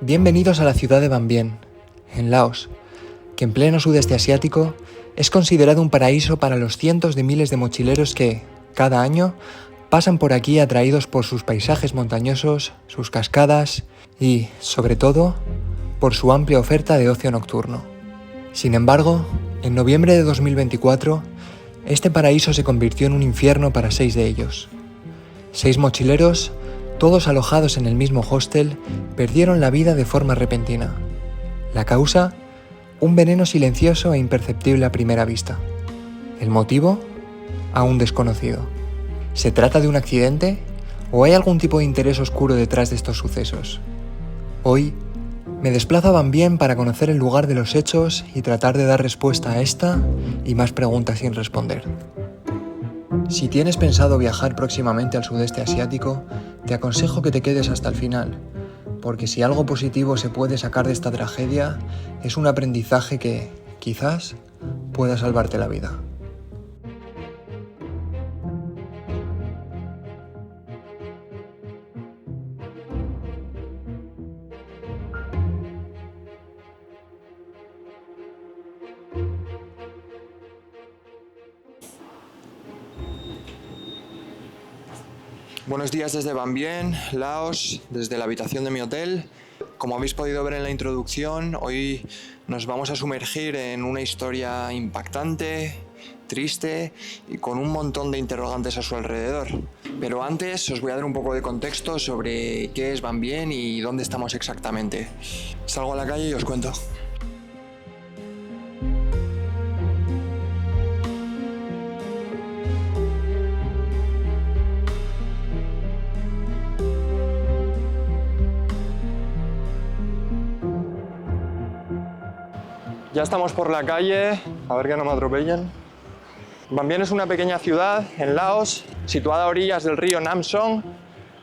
Bienvenidos a la ciudad de Van Bien, en Laos, que en pleno sudeste asiático es considerado un paraíso para los cientos de miles de mochileros que, cada año, pasan por aquí atraídos por sus paisajes montañosos, sus cascadas y, sobre todo, por su amplia oferta de ocio nocturno. Sin embargo, en noviembre de 2024, este paraíso se convirtió en un infierno para 6 de ellos. 6 mochileros, todos alojados en el mismo hostel, perdieron la vida de forma repentina. La causa, un veneno silencioso e imperceptible a primera vista. El motivo, aún desconocido. ¿Se trata de un accidente o hay algún tipo de interés oscuro detrás de estos sucesos? Hoy, me desplazo a Van Bien para conocer el lugar de los hechos y tratar de dar respuesta a esta y más preguntas sin responder. Si tienes pensado viajar próximamente al sudeste asiático, te aconsejo que te quedes hasta el final, porque si algo positivo se puede sacar de esta tragedia, es un aprendizaje que, quizás, pueda salvarte la vida. Buenos días desde Van Bien, Laos, desde la habitación de mi hotel. Como habéis podido ver en la introducción, hoy nos vamos a sumergir en una historia impactante, triste y con un montón de interrogantes a su alrededor. Pero antes os voy a dar un poco de contexto sobre qué es Van Bien y dónde estamos exactamente. Salgo a la calle y os cuento. Ya estamos por la calle, a ver que no me atropellen. Van Bien es una pequeña ciudad en Laos, situada a orillas del río Nam Song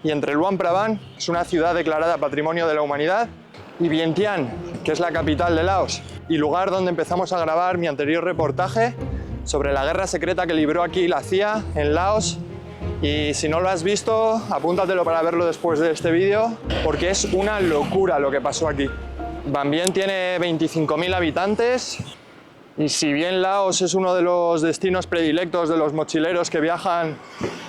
y entre Luang Prabang, que es una ciudad declarada Patrimonio de la Humanidad, y Vientiane, que es la capital de Laos, y lugar donde empezamos a grabar mi anterior reportaje sobre la guerra secreta que libró aquí la CIA en Laos. Y si no lo has visto, apúntatelo para verlo después de este vídeo, porque es una locura lo que pasó aquí. Van Bien tiene 25.000 habitantes y si bien Laos es uno de los destinos predilectos de los mochileros que viajan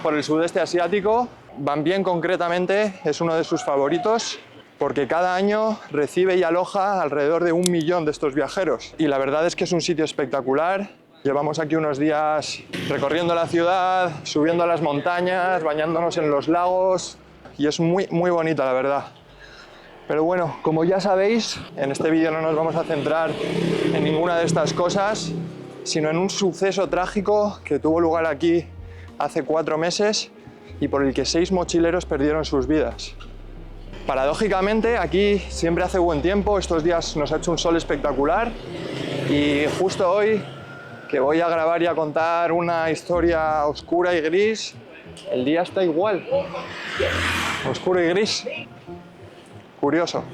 por el sudeste asiático, Van Bien concretamente es uno de sus favoritos porque cada año recibe y aloja alrededor de 1 millón de estos viajeros. Y la verdad es que es un sitio espectacular. Llevamos aquí unos días recorriendo la ciudad, subiendo a las montañas, bañándonos en los lagos y es muy bonita, la verdad. Pero bueno, como ya sabéis, en este vídeo no nos vamos a centrar en ninguna de estas cosas, sino en un suceso trágico que tuvo lugar aquí hace 4 meses y por el que 6 mochileros perdieron sus vidas. Paradójicamente, aquí siempre hace buen tiempo, estos días nos ha hecho un sol espectacular y justo hoy, que voy a grabar y a contar una historia oscura y gris, el día está igual, oscuro y gris. Curioso.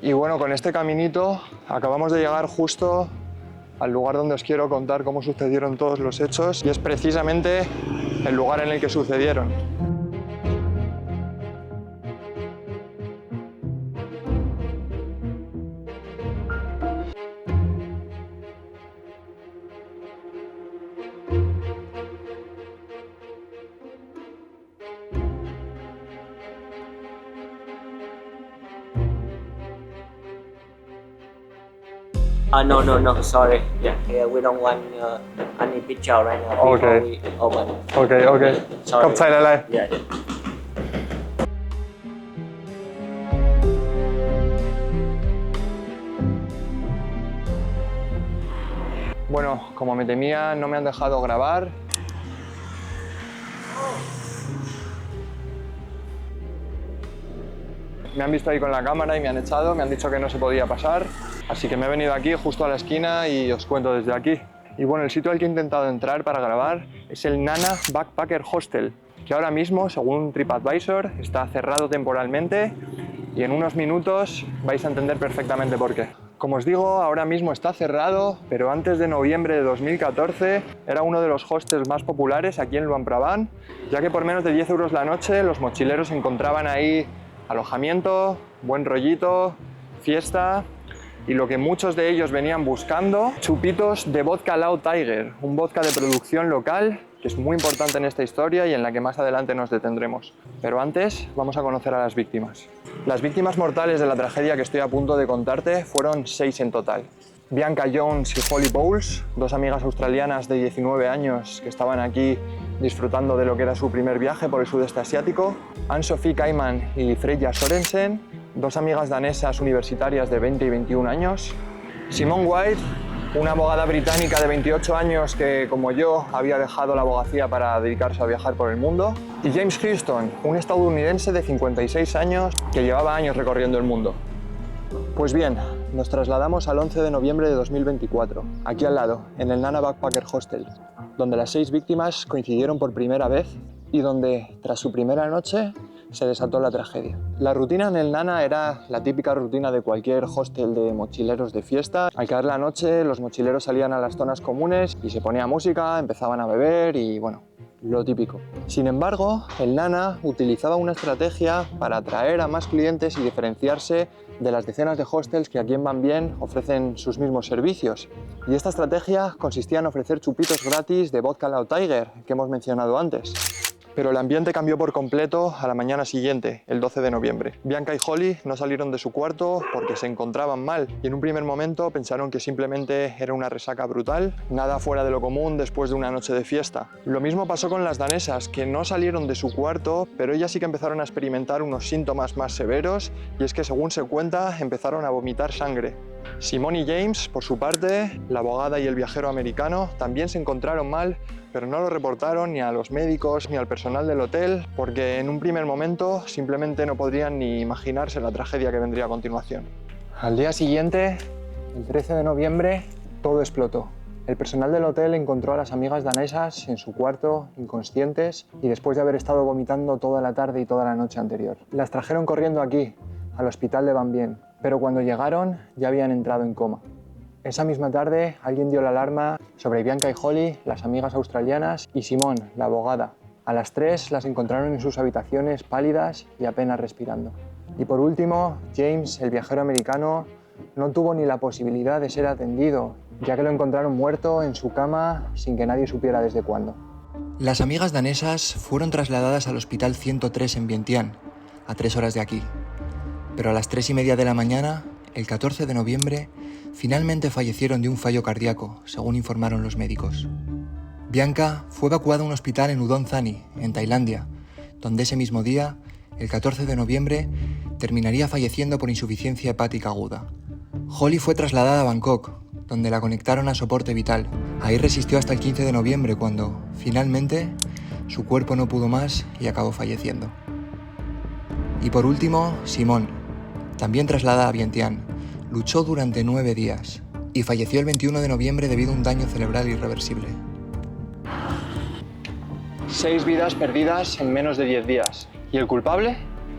Y bueno, con este caminito acabamos de llegar justo al lugar donde os quiero contar cómo sucedieron todos los hechos y es precisamente el lugar en el que sucedieron. No, sorry. Yeah, we don't want any picture right now before Okay. we open. Okay. Sorry. ขอบใจหลาย Yeah. Bueno, como me temía, no me han dejado grabar. Me han visto ahí con la cámara y me han echado, me han dicho que no se podía pasar. Así que me he venido aquí justo a la esquina y os cuento desde aquí. Y bueno, el sitio al que he intentado entrar para grabar es el Nana Backpacker Hostel, que ahora mismo, según TripAdvisor, está cerrado temporalmente y en unos minutos vais a entender perfectamente por qué. Como os digo, ahora mismo está cerrado, pero antes de noviembre de 2014 era uno de los hostels más populares aquí en Luang Prabang, ya que por menos de 10 euros la noche los mochileros encontraban ahí alojamiento, buen rollito, fiesta y lo que muchos de ellos venían buscando, chupitos de vodka Loud Tiger, un vodka de producción local que es muy importante en esta historia y en la que más adelante nos detendremos. Pero antes vamos a conocer a las víctimas. Las víctimas mortales de la tragedia que estoy a punto de contarte fueron 6 en total. Bianca Jones y Holly Bowles, 2 amigas australianas de 19 años que estaban aquí disfrutando de lo que era su primer viaje por el sudeste asiático. Ann-Sophie Kaiman y Freya Sorensen, 2 amigas danesas universitarias de 20 y 21 años. Simone White, una abogada británica de 28 años que, como yo, había dejado la abogacía para dedicarse a viajar por el mundo. Y James Houston, un estadounidense de 56 años que llevaba años recorriendo el mundo. Pues bien, nos trasladamos al 11 de noviembre de 2024, aquí al lado, en el Nana Backpacker Hostel, donde las 6 víctimas coincidieron por primera vez y donde, tras su primera noche, se desató la tragedia. La rutina en el Nana era la típica rutina de cualquier hostel de mochileros de fiesta. Al caer la noche, los mochileros salían a las zonas comunes y se ponía música, empezaban a beber y, bueno, lo típico. Sin embargo, el Nana utilizaba una estrategia para atraer a más clientes y diferenciarse de las decenas de hostels que aquí en Van Bien ofrecen sus mismos servicios. Y esta estrategia consistía en ofrecer chupitos gratis de vodka Loud Tiger, que hemos mencionado antes. Pero el ambiente cambió por completo a la mañana siguiente, el 12 de noviembre. Bianca y Holly no salieron de su cuarto porque se encontraban mal y en un primer momento pensaron que simplemente era una resaca brutal, nada fuera de lo común después de una noche de fiesta. Lo mismo pasó con las danesas, que no salieron de su cuarto, pero ellas sí que empezaron a experimentar unos síntomas más severos y es que, según se cuenta, empezaron a vomitar sangre. Simone y James, por su parte, la abogada y el viajero americano, también se encontraron mal, pero no lo reportaron ni a los médicos ni al personal del hotel porque en un primer momento simplemente no podrían ni imaginarse la tragedia que vendría a continuación. Al día siguiente, el 13 de noviembre, todo explotó. El personal del hotel encontró a las amigas danesas en su cuarto, inconscientes, y después de haber estado vomitando toda la tarde y toda la noche anterior. Las trajeron corriendo aquí, al hospital de Van Bien, pero cuando llegaron ya habían entrado en coma. Esa misma tarde alguien dio la alarma sobre Bianca y Holly, las amigas australianas, y Simone, la abogada. A las 3 las encontraron en sus habitaciones pálidas y apenas respirando. Y por último, James, el viajero americano, no tuvo ni la posibilidad de ser atendido, ya que lo encontraron muerto en su cama sin que nadie supiera desde cuándo. Las amigas danesas fueron trasladadas al Hospital 103 en Vientiane, a 3 horas de aquí. Pero a las 3:30 de la mañana, el 14 de noviembre, finalmente fallecieron de un fallo cardíaco, según informaron los médicos. Bianca fue evacuada a un hospital en Udon Thani, en Tailandia, donde ese mismo día, el 14 de noviembre, terminaría falleciendo por insuficiencia hepática aguda. Holly fue trasladada a Bangkok, donde la conectaron a soporte vital. Ahí resistió hasta el 15 de noviembre, cuando, finalmente, su cuerpo no pudo más y acabó falleciendo. Y por último, Simone, también trasladada a Vientiane, luchó durante 9 días y falleció el 21 de noviembre debido a un daño cerebral irreversible. 6 vidas perdidas en menos de 10 días. ¿Y el culpable?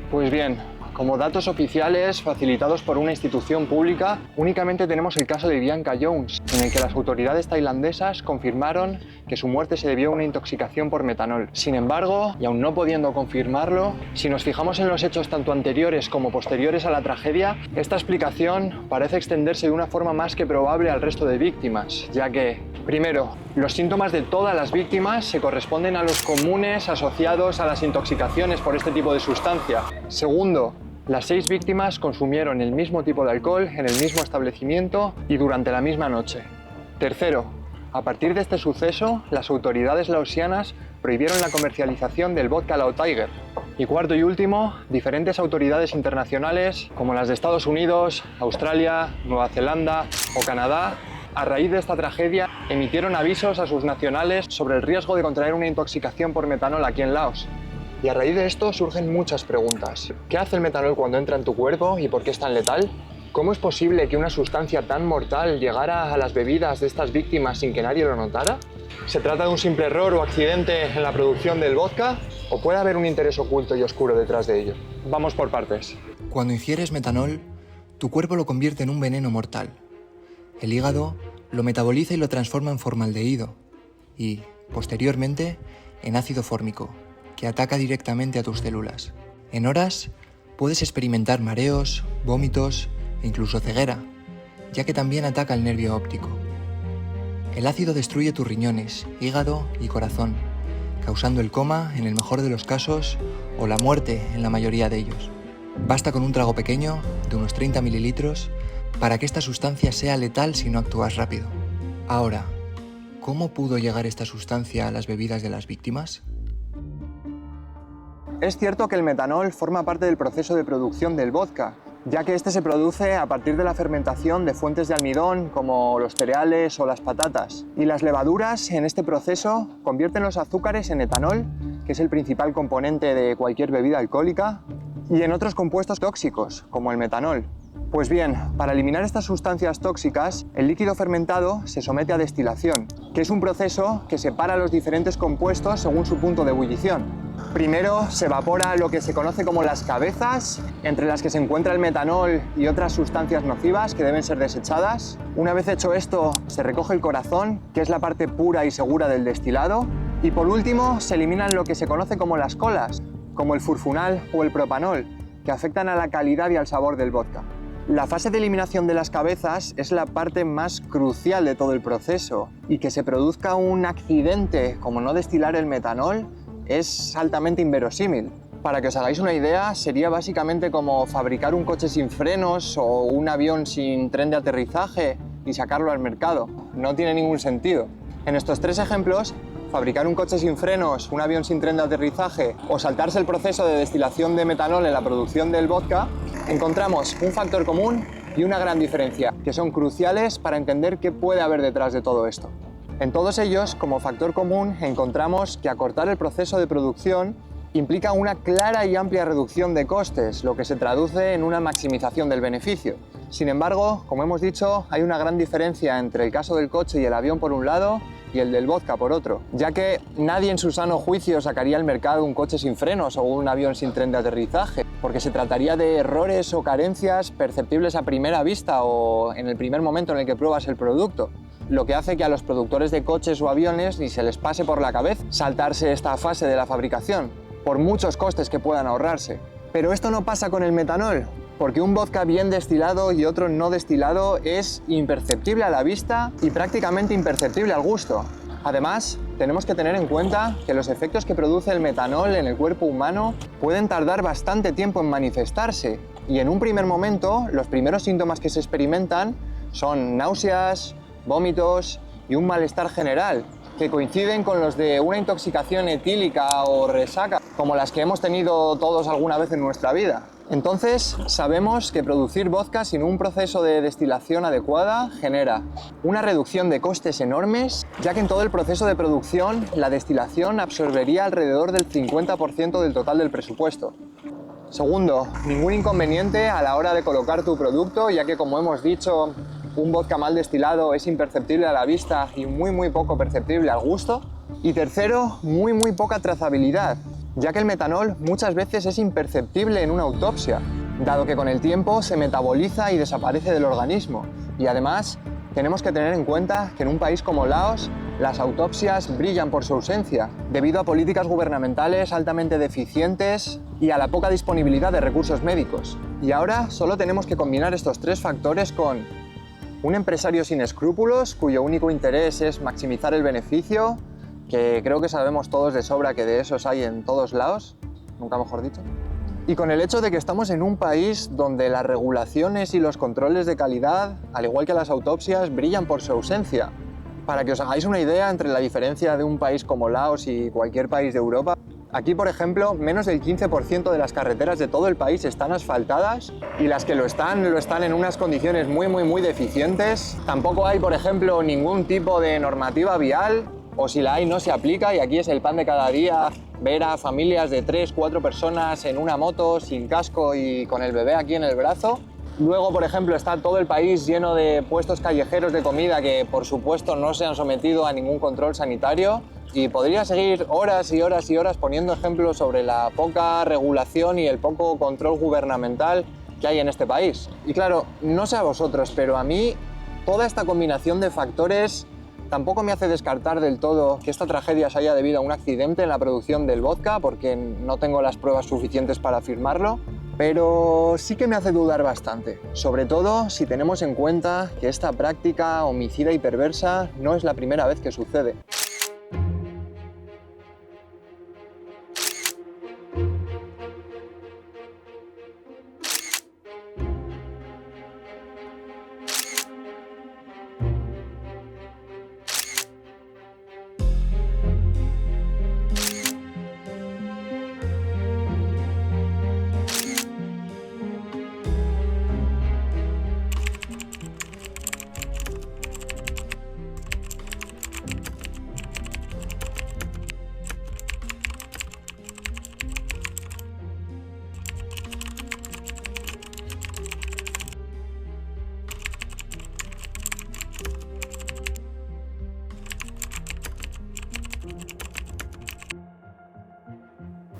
Pues bien, como datos oficiales facilitados por una institución pública, únicamente tenemos el caso de Bianca Jones, en el que las autoridades tailandesas confirmaron que su muerte se debió a una intoxicación por metanol. Sin embargo, y aún no pudiendo confirmarlo, si nos fijamos en los hechos tanto anteriores como posteriores a la tragedia, esta explicación parece extenderse de una forma más que probable al resto de víctimas, ya que, primero, los síntomas de todas las víctimas se corresponden a los comunes asociados a las intoxicaciones por este tipo de sustancia. Segundo, las 6 víctimas consumieron el mismo tipo de alcohol en el mismo establecimiento y durante la misma noche. Tercero, a partir de este suceso, las autoridades laosianas prohibieron la comercialización del vodka Loud Tiger. Y cuarto y último, diferentes autoridades internacionales, como las de Estados Unidos, Australia, Nueva Zelanda o Canadá, a raíz de esta tragedia, emitieron avisos a sus nacionales sobre el riesgo de contraer una intoxicación por metanol aquí en Laos. Y a raíz de esto surgen muchas preguntas. ¿Qué hace el metanol cuando entra en tu cuerpo y por qué es tan letal? ¿Cómo es posible que una sustancia tan mortal llegara a las bebidas de estas víctimas sin que nadie lo notara? ¿Se trata de un simple error o accidente en la producción del vodka? ¿O puede haber un interés oculto y oscuro detrás de ello? Vamos por partes. Cuando ingieres metanol, tu cuerpo lo convierte en un veneno mortal. El hígado lo metaboliza y lo transforma en formaldehído y, posteriormente, en ácido fórmico, que ataca directamente a tus células. En horas, puedes experimentar mareos, vómitos e incluso ceguera, ya que también ataca el nervio óptico. El ácido destruye tus riñones, hígado y corazón, causando el coma en el mejor de los casos o la muerte en la mayoría de ellos. Basta con un trago pequeño, de unos 30 mililitros, para que esta sustancia sea letal si no actúas rápido. Ahora, ¿cómo pudo llegar esta sustancia a las bebidas de las víctimas? Es cierto que el metanol forma parte del proceso de producción del vodka, ya que este se produce a partir de la fermentación de fuentes de almidón como los cereales o las patatas. Y las levaduras en este proceso convierten los azúcares en etanol, que es el principal componente de cualquier bebida alcohólica, y en otros compuestos tóxicos, como el metanol. Pues bien, para eliminar estas sustancias tóxicas, el líquido fermentado se somete a destilación, que es un proceso que separa los diferentes compuestos según su punto de ebullición. Primero se evapora lo que se conoce como las cabezas, entre las que se encuentra el metanol y otras sustancias nocivas que deben ser desechadas. Una vez hecho esto, se recoge el corazón, que es la parte pura y segura del destilado. Y por último, se eliminan lo que se conoce como las colas, como el furfunal o el propanol, que afectan a la calidad y al sabor del vodka. La fase de eliminación de las cabezas es la parte más crucial de todo el proceso, y que se produzca un accidente como no destilar el metanol es altamente inverosímil. Para que os hagáis una idea, sería básicamente como fabricar un coche sin frenos o un avión sin tren de aterrizaje y sacarlo al mercado. No tiene ningún sentido. En estos tres ejemplos, fabricar un coche sin frenos, un avión sin tren de aterrizaje o saltarse el proceso de destilación de metanol en la producción del vodka, encontramos un factor común y una gran diferencia, que son cruciales para entender qué puede haber detrás de todo esto. En todos ellos, como factor común, encontramos que acortar el proceso de producción implica una clara y amplia reducción de costes, lo que se traduce en una maximización del beneficio. Sin embargo, como hemos dicho, hay una gran diferencia entre el caso del coche y el avión por un lado y el del vodka por otro, ya que nadie en su sano juicio sacaría al mercado un coche sin frenos o un avión sin tren de aterrizaje, porque se trataría de errores o carencias perceptibles a primera vista o en el primer momento en el que pruebas el producto, lo que hace que a los productores de coches o aviones ni se les pase por la cabeza saltarse esta fase de la fabricación, por muchos costes que puedan ahorrarse. Pero esto no pasa con el metanol, porque un vodka bien destilado y otro no destilado es imperceptible a la vista y prácticamente imperceptible al gusto. Además, tenemos que tener en cuenta que los efectos que produce el metanol en el cuerpo humano pueden tardar bastante tiempo en manifestarse, y en un primer momento los primeros síntomas que se experimentan son náuseas, vómitos y un malestar general, que coinciden con los de una intoxicación etílica o resaca, como las que hemos tenido todos alguna vez en nuestra vida. Entonces, sabemos que producir vodka sin un proceso de destilación adecuada genera una reducción de costes enormes, ya que en todo el proceso de producción la destilación absorbería alrededor del 50% del total del presupuesto. Segundo, ningún inconveniente a la hora de colocar tu producto, ya que, como hemos dicho, un vodka mal destilado es imperceptible a la vista y muy poco perceptible al gusto. Y tercero, muy poca trazabilidad, ya que el metanol muchas veces es imperceptible en una autopsia, dado que con el tiempo se metaboliza y desaparece del organismo. Y además, tenemos que tener en cuenta que en un país como Laos, las autopsias brillan por su ausencia, debido a políticas gubernamentales altamente deficientes y a la poca disponibilidad de recursos médicos. Y ahora solo tenemos que combinar estos tres factores con un empresario sin escrúpulos, cuyo único interés es maximizar el beneficio, que creo que sabemos todos de sobra que de esos hay en todos lados, nunca mejor dicho. Y con el hecho de que estamos en un país donde las regulaciones y los controles de calidad, al igual que las autopsias, brillan por su ausencia. Para que os hagáis una idea entre la diferencia de un país como Laos y cualquier país de Europa, aquí, por ejemplo, menos del 15% de las carreteras de todo el país están asfaltadas, y las que lo están en unas condiciones muy deficientes. Tampoco hay, por ejemplo, ningún tipo de normativa vial, o si la hay no se aplica, y aquí es el pan de cada día ver a familias de 3-4 personas en una moto sin casco y con el bebé aquí en el brazo. Luego, por ejemplo, está todo el país lleno de puestos callejeros de comida que, por supuesto, no se han sometido a ningún control sanitario. Y podría seguir horas y horas poniendo ejemplos sobre la poca regulación y el poco control gubernamental que hay en este país. Y claro, no sé a vosotros, pero a mí toda esta combinación de factores tampoco me hace descartar del todo que esta tragedia se haya debido a un accidente en la producción del vodka, porque no tengo las pruebas suficientes para afirmarlo. pero sí que me hace dudar bastante, sobre todo si tenemos en cuenta que esta práctica homicida y perversa no es la primera vez que sucede.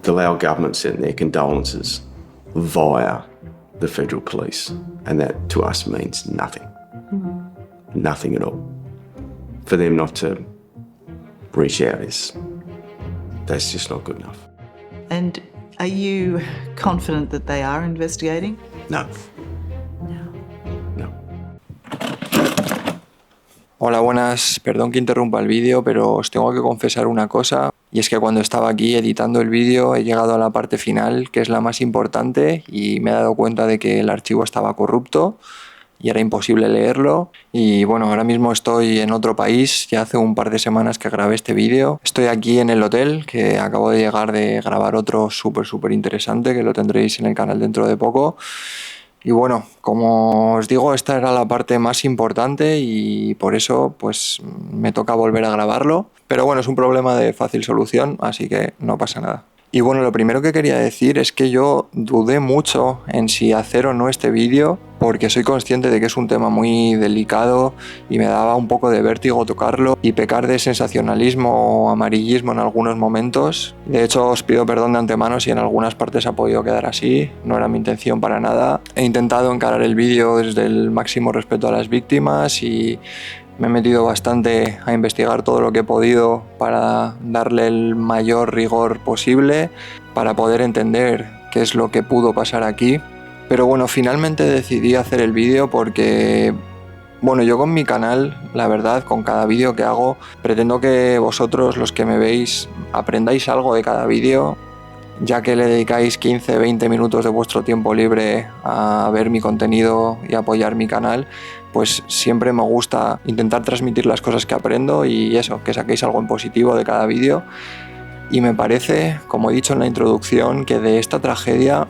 The Lao government sent their condolences via the federal police, and that to us means nothing. Nothing at all. For them not to reach out that's just not good enough. And are you confident that they are investigating? No. No. Hola, buenas. Perdón que interrumpa el vídeo, pero os tengo que confesar una cosa. Y es que cuando estaba aquí editando el vídeo he llegado a la parte final, que es la más importante, y me he dado cuenta de que el archivo estaba corrupto y era imposible leerlo. Y bueno, ahora mismo estoy en otro país, ya hace un par de semanas que grabé este vídeo. Estoy aquí en el hotel, que acabo de llegar de grabar otro súper interesante, que lo tendréis en el canal dentro de poco. Y bueno, como os digo, esta era la parte más importante y por eso pues me toca volver a grabarlo. Pero bueno, es un problema de fácil solución, así que no pasa nada. Y bueno, lo primero que quería decir es que yo dudé mucho en si hacer o no este vídeo, porque soy consciente de que es un tema muy delicado y me daba un poco de vértigo tocarlo y pecar de sensacionalismo o amarillismo en algunos momentos. De hecho, os pido perdón de antemano si en algunas partes ha podido quedar así, no era mi intención para nada. He intentado encarar el vídeo desde el máximo respeto a las víctimas y me he metido bastante a investigar todo lo que he podido para darle el mayor rigor posible, para poder entender qué es lo que pudo pasar aquí. Pero bueno, finalmente decidí hacer el vídeo porque, bueno, yo con mi canal, la verdad, con cada vídeo que hago, pretendo que vosotros, los que me veis, aprendáis algo de cada vídeo, ya que le dedicáis 15-20 minutos de vuestro tiempo libre a ver mi contenido y apoyar mi canal, pues siempre me gusta intentar transmitir las cosas que aprendo y eso, que saquéis algo en positivo de cada vídeo. Y me parece, como he dicho en la introducción, que de esta tragedia,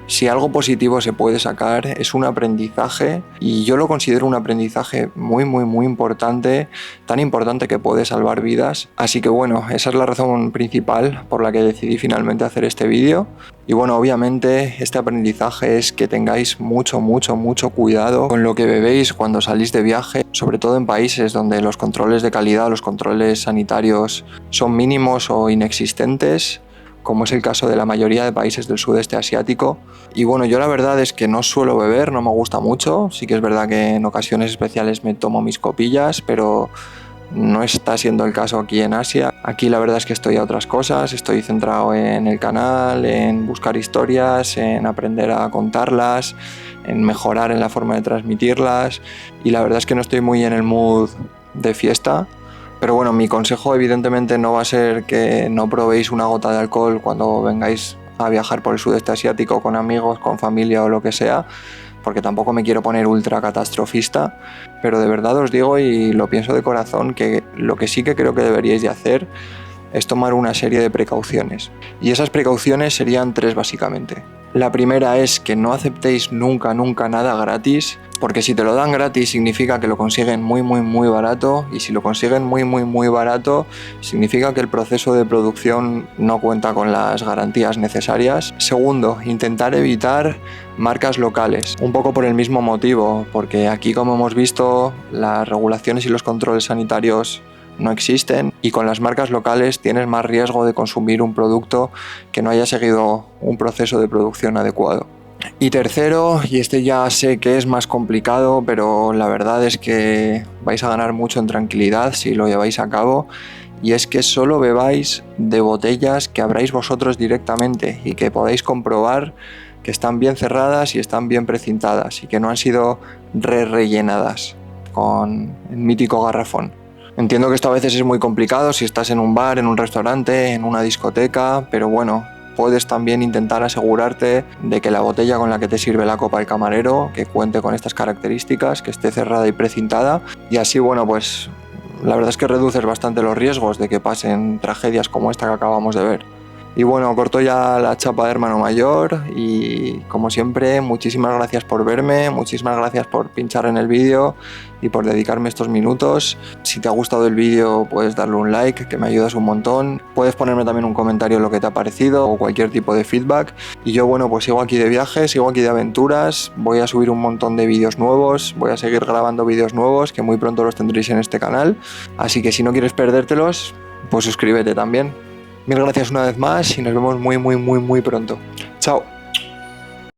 si algo positivo se puede sacar, es un aprendizaje, y yo lo considero un aprendizaje muy importante, tan importante que puede salvar vidas. Así que bueno, esa es la razón principal por la que decidí finalmente hacer este vídeo. Y bueno, obviamente este aprendizaje es que tengáis mucho cuidado con lo que bebéis cuando salís de viaje, sobre todo en países donde los controles de calidad, los controles sanitarios son mínimos o inexistentes, como es el caso de la mayoría de países del sudeste asiático. Y bueno, yo la verdad es que no suelo beber, no me gusta mucho. Sí que es verdad que en ocasiones especiales me tomo mis copillas, pero no está siendo el caso aquí en Asia. Aquí la verdad es que estoy a otras cosas, estoy centrado en el canal, en buscar historias, en aprender a contarlas, en mejorar en la forma de transmitirlas, y la verdad es que no estoy muy en el mood de fiesta. Pero bueno, mi consejo evidentemente no va a ser que no probéis una gota de alcohol cuando vengáis a viajar por el sudeste asiático con amigos, con familia o lo que sea, porque tampoco me quiero poner ultra catastrofista, pero de verdad os digo, y lo pienso de corazón, que lo que sí que creo que deberíais de hacer es tomar una serie de precauciones. Y esas precauciones serían 3 básicamente. La primera es que no aceptéis nunca nada gratis, porque si te lo dan gratis significa que lo consiguen muy barato, y si lo consiguen muy barato significa que el proceso de producción no cuenta con las garantías necesarias. Segundo, intentar evitar marcas locales, un poco por el mismo motivo, porque aquí, como hemos visto, las regulaciones y los controles sanitarios no existen, y con las marcas locales tienes más riesgo de consumir un producto que no haya seguido un proceso de producción adecuado. Y tercero, y este ya sé que es más complicado, pero la verdad es que vais a ganar mucho en tranquilidad si lo lleváis a cabo, y es que solo bebáis de botellas que abráis vosotros directamente y que podáis comprobar que están bien cerradas y están bien precintadas y que no han sido rellenadas con el mítico garrafón. Entiendo que esto a veces es muy complicado si estás en un bar, en un restaurante, en una discoteca, pero bueno, puedes también intentar asegurarte de que la botella con la que te sirve la copa el camarero, que cuente con estas características, que esté cerrada y precintada, y así, bueno, pues la verdad es que reduces bastante los riesgos de que pasen tragedias como esta que acabamos de ver. Y bueno, corto ya la chapa de hermano mayor y como siempre, muchísimas gracias por verme, muchísimas gracias por pinchar en el vídeo y por dedicarme estos minutos. Si te ha gustado el vídeo puedes darle un like, que me ayudas un montón. Puedes ponerme también un comentario lo que te ha parecido o cualquier tipo de feedback. Y yo, bueno, pues sigo aquí de viaje, sigo aquí de aventuras, voy a subir un montón de vídeos nuevos, voy a seguir grabando vídeos nuevos que muy pronto los tendréis en este canal. Así que si no quieres perdértelos, pues suscríbete también. Mil gracias una vez más y nos vemos muy pronto. Chao.